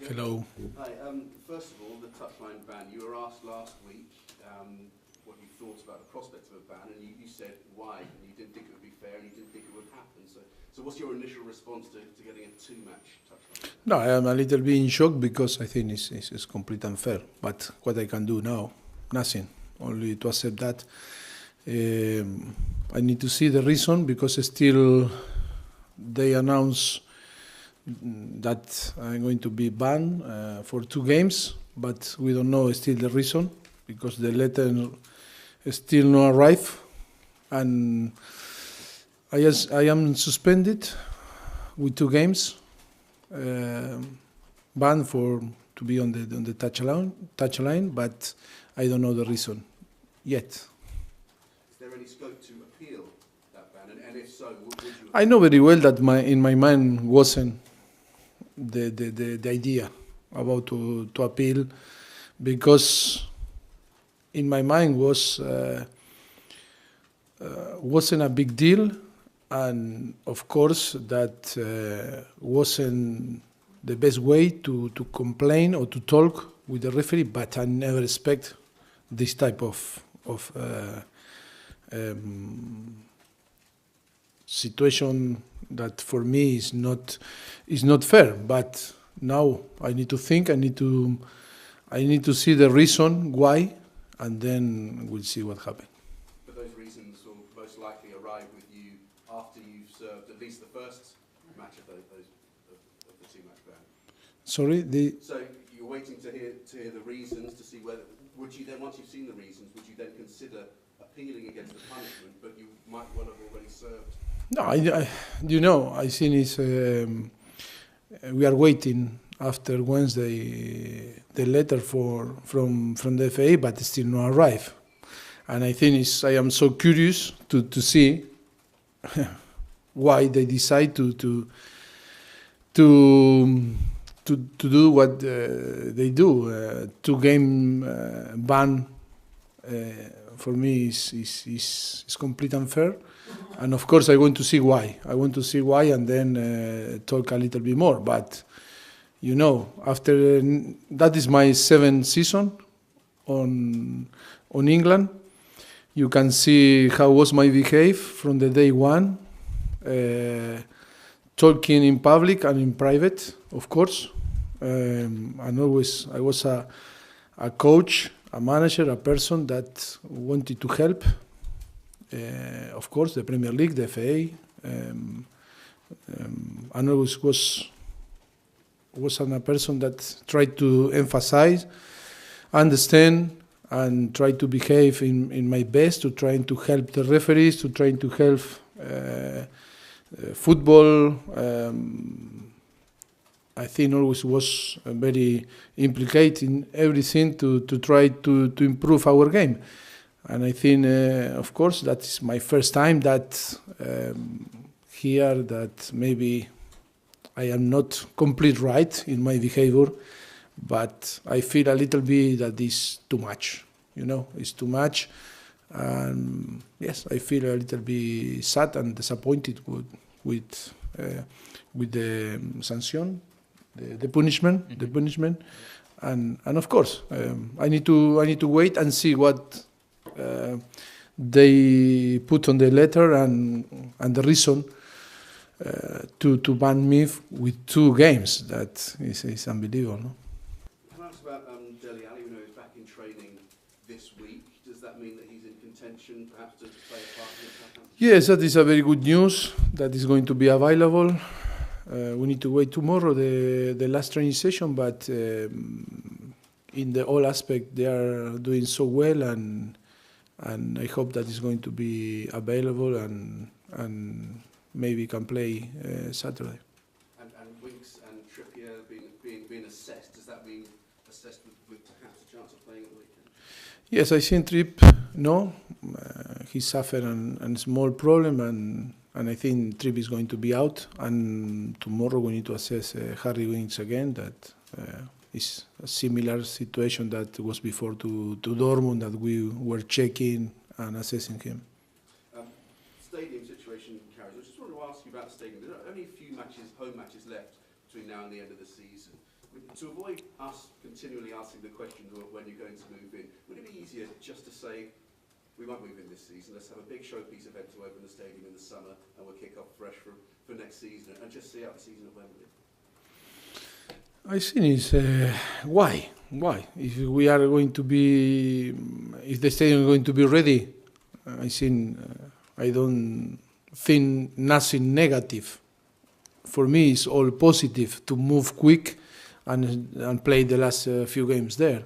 Hello. Hi. First of all, the touchline ban. You were asked last week what you thought about the prospect of a ban, and you said why, and you didn't think it would be fair, and you didn't think it would happen. So what's your initial response to getting a two-match touchline ban? No, I am a little bit in shock because I think it's completely unfair. But what I can do now, nothing. Only to accept that. I need to see the reason because still they announce that I'm going to be banned for 2 games, but we don't know still the reason because the letter still not arrived, and I am suspended with 2 games, banned for to be on the touchline, but I don't know the reason yet. Is there any scope to appeal that ban, and if so, would you? I know very well that in my mind wasn't the idea about to appeal, because in my mind wasn't a big deal, and of course that wasn't the best way to complain or to talk with the referee, but I never expect this type of situation that for me is not fair. But now I need to think. I need to see the reason why, and then we'll see what happens. But those reasons will most likely arrive with you after you've served at least the first match of the 2-match ban. Sorry. So you're waiting to hear the reasons to see whether would you then, once you've seen the reasons, would you then consider appealing against the punishment? But you might well have already served. No, I think it's we are waiting after Wednesday the letter from the FA, but it still not arrive. And I think I am so curious to see why they decide to do what they do. 2-game ban for me is completely unfair. And of course, I want to see why. And then talk a little bit more. But, after that is my 7th season on England. You can see how was my behavior from the day one, talking in public and in private, of course. And always I was a coach, a manager, a person that wanted to help. Of course, the Premier League, the FA, and always was a person that tried to emphasize, understand, and try to behave in my best, to trying to help the referees, to trying to help football. I think always was very implicated in everything to try to improve our game. And I think, of course, that is my first time that here that maybe I am not complete right in my behavior, but I feel a little bit that is too much. It's too much. And yes, I feel a little bit sad and disappointed with the sanction, the punishment, and of course, I need to wait and see what they put on the letter and the reason to ban me with 2 games. That is unbelievable. No? Can I ask about Dele Alli? We know he's back in training this week. Does that mean that he's in contention, perhaps, to play a part in Southampton? Yes, that is a very good news. That is going to be available. We need to wait tomorrow, the last training session, but in the all aspect they are doing so well, and I hope that is going to be available and maybe can play Saturday. And Winks and Trippier being assessed, does that mean assessed with perhaps a chance of playing at the weekend? Yes, I think Tripp, no. He suffered a small problem, and I think Tripp is going to be out. And tomorrow we need to assess Harry Winks again. That is a similar situation that was before to Dortmund, that we were checking and assessing him. Stadium situation carries. I just wanted to ask you about the stadium. There are only a few home matches left between now and the end of the season. To avoid us continually asking the question of when you're going to move in, would it be easier just to say, we won't move in this season, let's have a big showpiece event to open the stadium in the summer and we'll kick off fresh for next season and just see out the season at Wembley? I think it's why? Why? If we are going to be, if the stadium is going to be ready, I think I don't think nothing negative. For me, it's all positive to move quick and play the last few games there.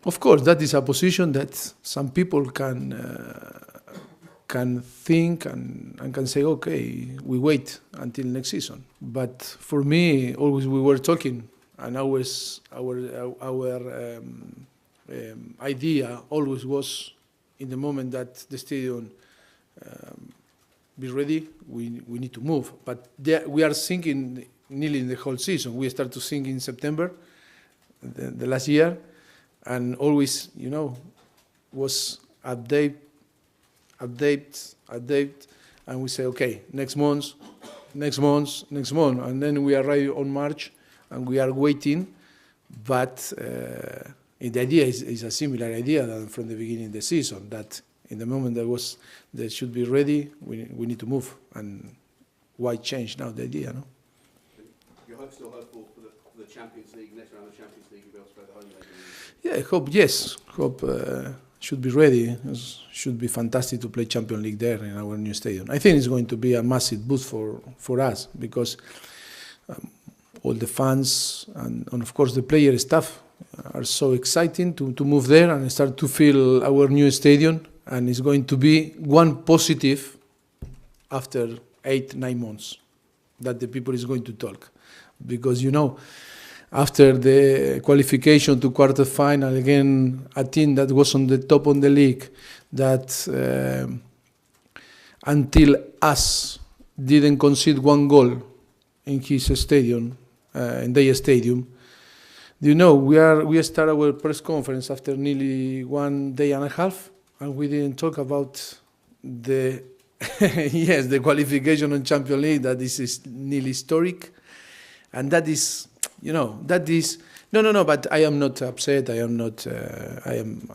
Of course, that is a position that some people can think and can say, okay, we wait until next season. But for me, always we were talking, and always our idea always was, in the moment that the stadium be ready, we need to move. But we are thinking nearly the whole season. We start to think in September, the last year, and always, was update, and we say, okay, next month, and then we arrive on March, and we are waiting. But the idea is a similar idea than from the beginning of the season, that in the moment that should be ready, we need to move. And why change now the idea, no? You're still hopeful for the Champions League, next round of the Champions League, you'll be able to play the home leg? Yeah, I hope, yes. Hope should be ready. It should be fantastic to play Champions League there in our new stadium. I think it's going to be a massive boost for us, because all the fans and of course the player staff are so exciting to move there and start to feel our new stadium. And it's going to be one positive after 8-9 months that the people is going to talk. Because, after the qualification to quarterfinal, again, a team that was on the top of the league, that until us didn't concede one goal in his stadium, in their stadium. We start our press conference after nearly 1 day and a half, and we didn't talk about the the qualification on Champions League, that is nearly historic, and that is. That is no. But I am not upset. I am not. I am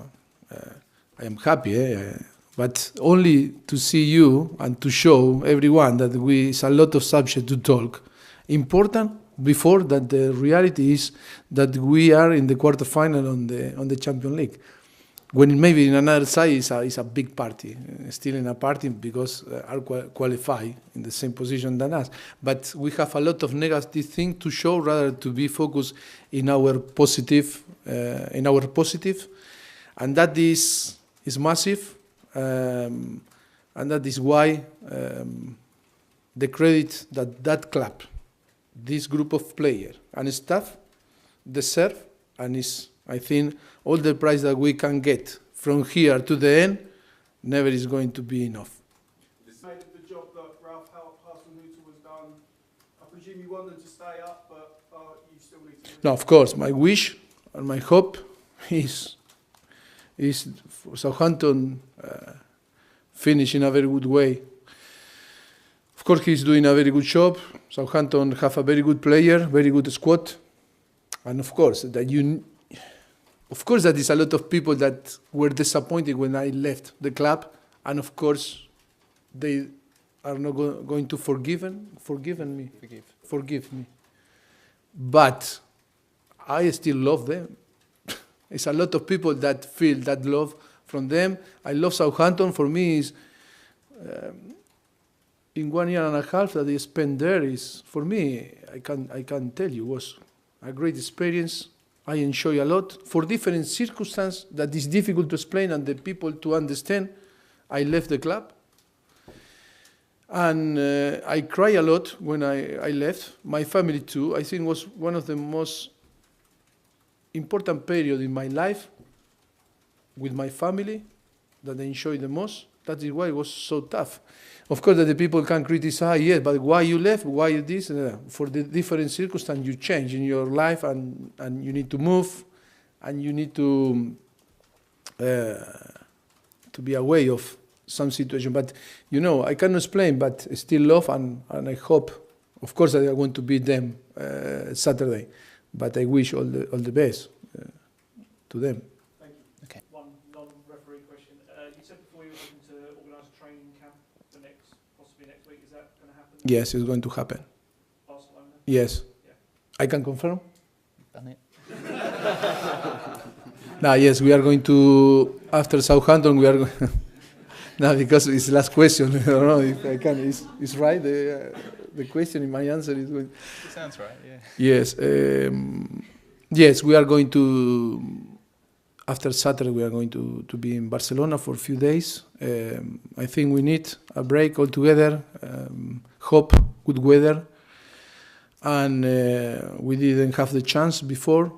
happy. But only to see you and to show everyone that it's a lot of subject to talk. Important before that, the reality is that we are in the quarterfinal on the Champions League. When maybe in another side is a big party, still in a party, because are qualified in the same position than us. But we have a lot of negative things to show, rather to be focused in our positive, and that is massive, and that is why the credit that club, this group of players and staff deserve, and is, I think, all the price that we can get from here to the end never is going to be enough. Made of the job that Ralph Hasenhuttl was done. I presume you want them to stay up, but you still need to... No, of course, my wish and my hope is for Southampton finish in a very good way. Of course, he's doing a very good job. Southampton have a very good player, very good squad, and of course that is a lot of people that were disappointed when I left the club, and of course they are not going to forgive me. But I still love them. It's a lot of people that feel that love from them. I love Southampton. For me, is in 1 year and a half that I spent there, is, for me, I can tell you, was a great experience. I enjoy a lot. For different circumstances that is difficult to explain and the people to understand, I left the club. And I cry a lot when I left. My family too. I think it was one of the most important period in my life with my family that I enjoyed the most. That is why it was so tough. Of course, that the people can criticize, yes, but why you left? Why you this? For the different circumstances, you change in your life, and you need to move, and you need to be aware of some situation. But I cannot explain. But still love, and I hope, of course, that I want to beat them Saturday. But I wish all the best to them. Thank you. Okay. One non-referee question. You said before you were looking to organise a training camp for possibly next week. Is that going to happen? Yes, it's going to happen. Barcelona? Yes. Yeah. I can confirm? Done it. No, yes, we are going to, after Southampton, we are going no, because it's the last question. I don't know if I can. It's right, the question in my answer is going. It sounds right, yeah. Yes. Yes, we are going to, after Saturday, we are going to be in Barcelona for a few days. I think we need a break altogether, hope, good weather. And we didn't have the chance before.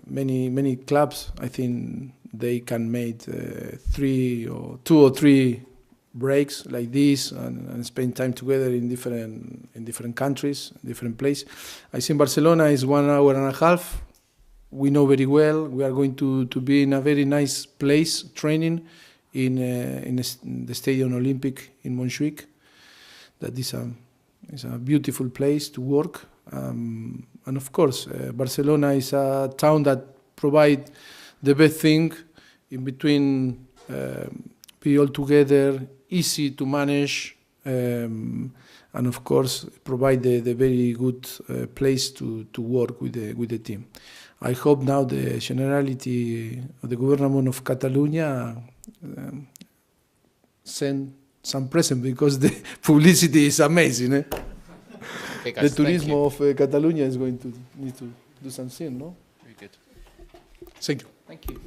Many clubs, I think they can make 2 or 3 breaks like this and spend time together in different countries, different places. I think Barcelona is 1 hour and a half. We know very well. We are going to be in a very nice place training in the Stadium Olympic in Montjuic. That is a beautiful place to work. And of course, Barcelona is a town that provides the best thing in between, be all together, easy to manage, and of course provide the very good place to work with the team. I hope now the Generality of the Government of Catalonia send some present, because the publicity is amazing. Okay, guys, The Turismo of Catalonia is going to need to do something, no? Very good. Thank you. Thank you.